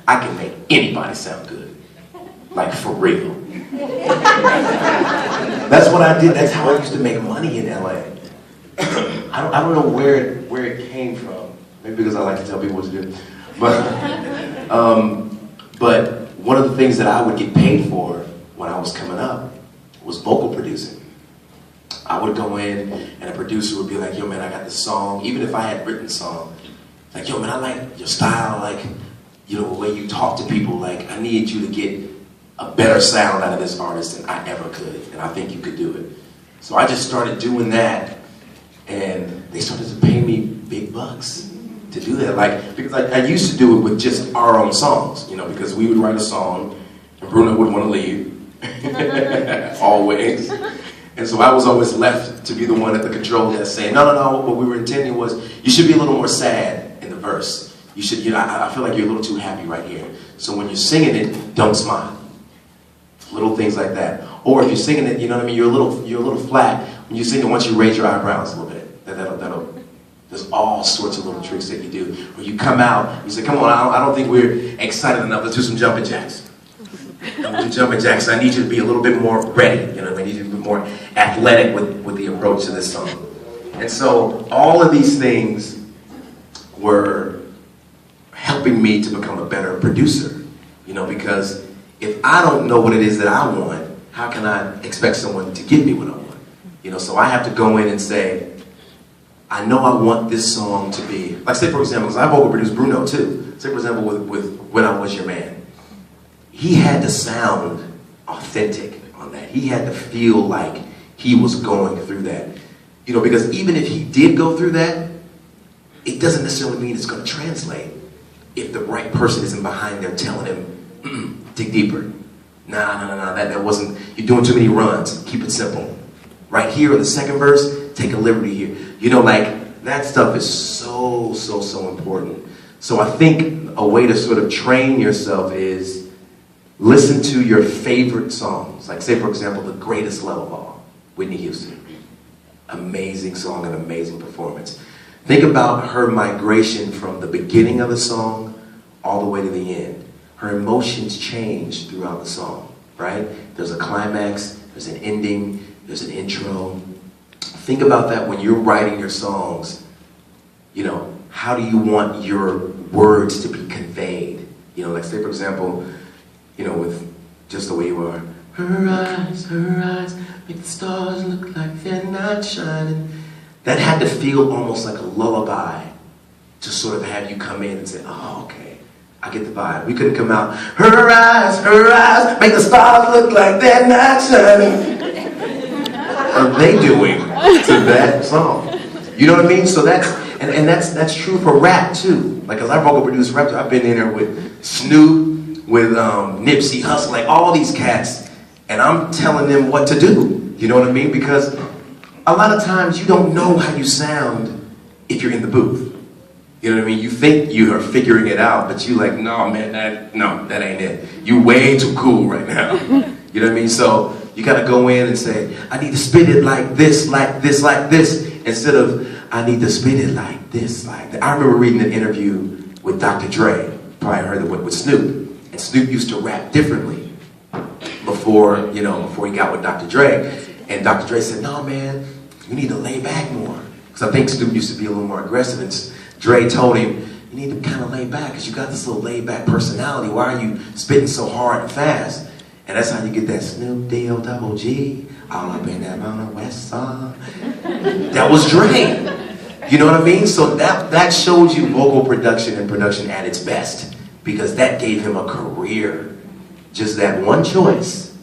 I can make anybody sound good. Like, for real. That's what I did. That's how I used to make money in LA. I don't know where it came from. Maybe because I like to tell people what to do. But one of the things that I would get paid for when I was coming up was vocal producing. I would go in and a producer would be like, yo man, I got this song. Even if I had written a song, like, yo man, I like your style, like, you know, the way you talk to people, like, I need you to get a better sound out of this artist than I ever could, and I think you could do it. So I just started doing that, and they started to pay me big bucks to do that. Like, because I used to do it with just our own songs, you know, because we would write a song, and Bruno would want to leave, always. And so I was always left to be the one at the control desk saying, no, what we were intending was, you should be a little more sad in the verse. You should, you know, I feel like you're a little too happy right here. So when you're singing it, don't smile. Little things like that. Or if you're singing it, you know what I mean, you're a little flat. When you sing it, once you raise your eyebrows a little bit, there's all sorts of little tricks that you do. When you come out, you say, come on, I don't think we're excited enough, let's do some jumping jacks. Jumping jacks, I need you to be a little bit more ready, you know, I need you to be more athletic with the approach to this song. And so all of these things were helping me to become a better producer, you know, because if I don't know what it is that I want, how can I expect someone to give me what I want? You know, so I have to go in and say, I know I want this song to be, like say for example, because I vocal produced Bruno too. Say for example with When I Was Your Man. He had to sound authentic on that. He had to feel like he was going through that. You know, because even if he did go through that, it doesn't necessarily mean it's going to translate if the right person isn't behind there telling him, dig deeper. Nah, that wasn't, you're doing too many runs. Keep it simple. Right here in the second verse, take a liberty here. You know, like, that stuff is so important. So I think a way to sort of train yourself is listen to your favorite songs. Like, say, for example, The Greatest Love of All, Whitney Houston. Amazing song and amazing performance. Think about her migration from the beginning of the song all the way to the end. Her emotions change throughout the song, right? There's a climax, there's an ending, there's an intro. Think about that when you're writing your songs. You know, how do you want your words to be conveyed? You know, like say for example, you know, with Just the Way You Are. Her eyes, make the stars look like they're not shining. That had to feel almost like a lullaby to sort of have you come in and say, oh, okay, I get the vibe. We couldn't come out, her eyes, make the stars look like they're not shining. What are they doing to that song? You know what I mean? So that's, and that's true for rap too. Like, as I vocal produce rap, I've been in there with Snoop, with Nipsey Hussle, like all these cats, and I'm telling them what to do. You know what I mean? Because a lot of times you don't know how you sound if you're in the booth. You know what I mean? You think you are figuring it out, but you're like, no man, that ain't it. You way too cool right now. You know what I mean? So you gotta go in and say, I need to spit it like this, instead of, I need to spit it like this, like that. I remember reading an interview with Dr. Dre, probably heard it with Snoop. And Snoop used to rap differently before he got with Dr. Dre. And Dr. Dre said, no man, you need to lay back more. Because I think Snoop used to be a little more aggressive. And Dre told him, you need to kind of lay back because you got this little laid back personality. Why are you spitting so hard and fast? And that's how you get that Snoop D-O-double-G, all up in that Mountain West song. That was Dre. You know what I mean? So that shows you vocal production and production at its best. Because that gave him a career. Just that one choice.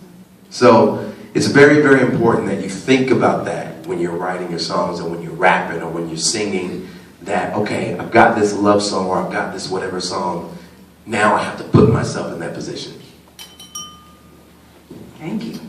So it's very, very important that you think about that when you're writing your songs or when you're rapping or when you're singing that, okay, I've got this love song or I've got this whatever song. Now I have to put myself in that position. Thank you.